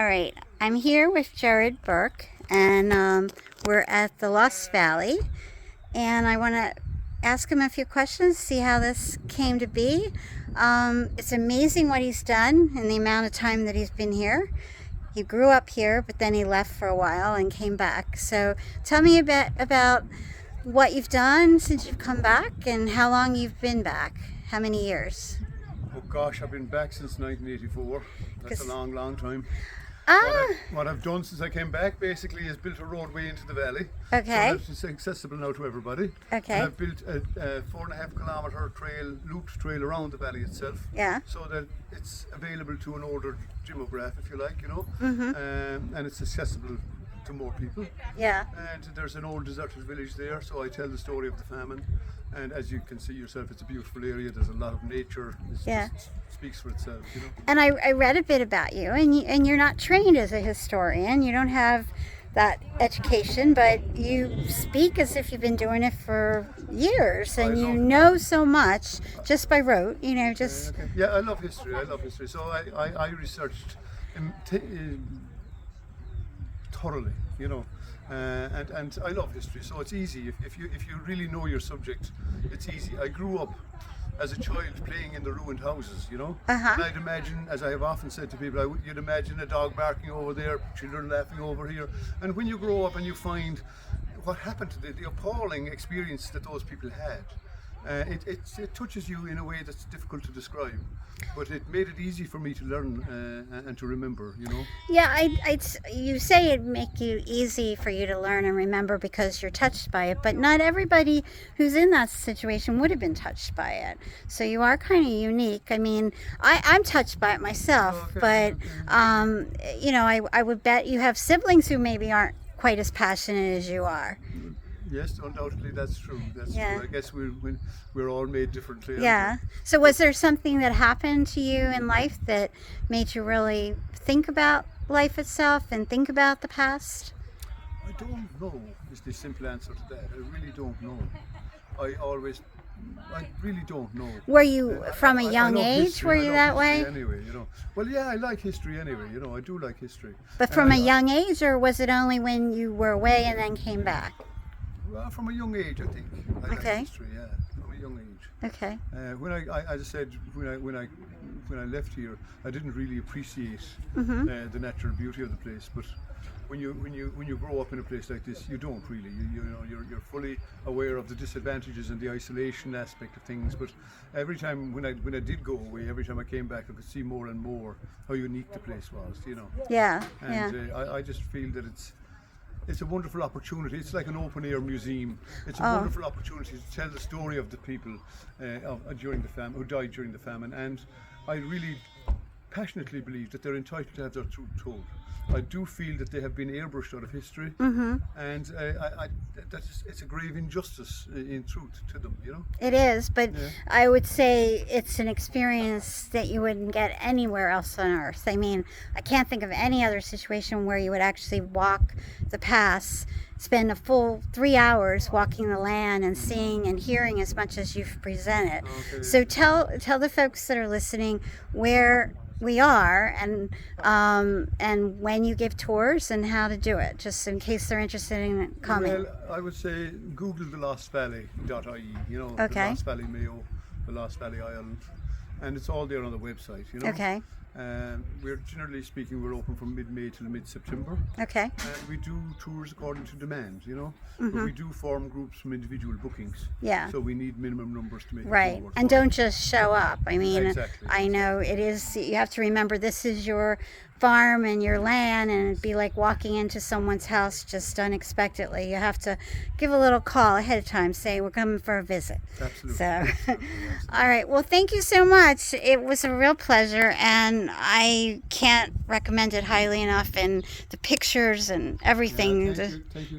All right, I'm here with Jared Burke, and we're at the Lost Valley, and I want to ask him a few questions, see how this came to be. It's amazing what he's done in the amount of time that he's been here. He grew up here, but then he left for a while and came back. So tell me a bit about what you've done since you've come back and how long you've been back. How many years? Oh gosh, I've been back since 1984. That's a long, long time. Ah, What I've done since I came back basically is built a roadway into the valley. okay. So that it's accessible now to everybody. Okay. And I've built a 4.5 kilometre trail, looped trail around the valley itself. Yeah. So that it's available to an older demographic, if you like, you know. Mm-hmm. And it's accessible to more people. Yeah. And there's an old deserted village there, so I tell the story of the famine. And as you can see yourself, it's a beautiful area. There's a lot of nature. Yeah. Just speaks for itself, you know. And I read a bit about you, and you're not trained as a historian. You don't have that education, but you speak as if you've been doing it for years, and you know so much just by rote. You know, just Okay. Yeah, I love history. So I researched thoroughly, you know, and I love history. So it's easy if you really know your subject. It's easy. I grew up as a child playing in the ruined houses, you know. And I'd imagine, as I have often said to people, you'd imagine a dog barking over there, children laughing over here. And when you grow up and you find what happened to the appalling experience that those people had, it touches you in a way that's difficult to describe. But it made it easy for me to learn and to remember, you know. yeah. You say it'd make you easy for you to learn and remember because you're touched by it, but not everybody who's in that situation would have been touched by it. So you are kind of unique. I mean, I'm touched by it myself, but you know, I would bet you have siblings who maybe aren't quite as passionate as you are. Yes, undoubtedly that's true. That's Yeah. true. I guess we're all made differently. Yeah. So was there something that happened to you in life that made you really think about life itself and think about the past? I don't know is the simple answer to that. I really don't know. I really don't know. Were you from a I young love age? history. Were I you love that history way? Anyway, you know. Well, yeah, I like history anyway. You know, I do like history. But And from a young age, or was it only when you were away and then came back? Well, from a young age, I think. I like Okay. history. Yeah, from a young age. Okay. When I as I said, when I left here, I didn't really appreciate the natural beauty of the place. But when you grow up in a place like this, you don't really. You know, you're fully aware of the disadvantages and the isolation aspect of things. But every time when I did go away, every time I came back, I could see more and more how unique the place was. You know. Yeah. And Yeah. I just feel that it's a wonderful opportunity. It's like an open air museum. It's a wonderful opportunity to tell the story of the people during the famine, who died during the famine. And I really passionately believe that they're entitled to have their truth told. I do feel that they have been airbrushed out of history, and it's a grave injustice in truth to them, you know. It is, but Yeah. I would say it's an experience that you wouldn't get anywhere else on earth. I mean, I can't think of any other situation where you would actually walk the paths, spend a full 3 hours walking the land and seeing and hearing as much as you've presented. Okay. So tell the folks that are listening where we are and when you give tours and how to do it, just in case they're interested in coming. Well, I would say Google the lostvalley.ie, you know, Okay. the Lost Valley Mayo, the Lost Valley Island, and it's all there on the website, you know. Okay. We're generally speaking, we're open from mid-May till mid-September, Okay. and we do tours according to demand, you know. But we do form groups from individual bookings. Yeah. So we need minimum numbers to make it Right. forward. And don't just show up. I mean, Exactly. I know it is, you have to remember this is your farm and your land, and it'd be like walking into someone's house just unexpectedly. You have to give a little call ahead of time, say, we're coming for a visit. Absolutely. So, Absolutely. all right. Well, thank you so much. It was a real pleasure, and I can't recommend it highly enough. And the pictures and everything. Thank you.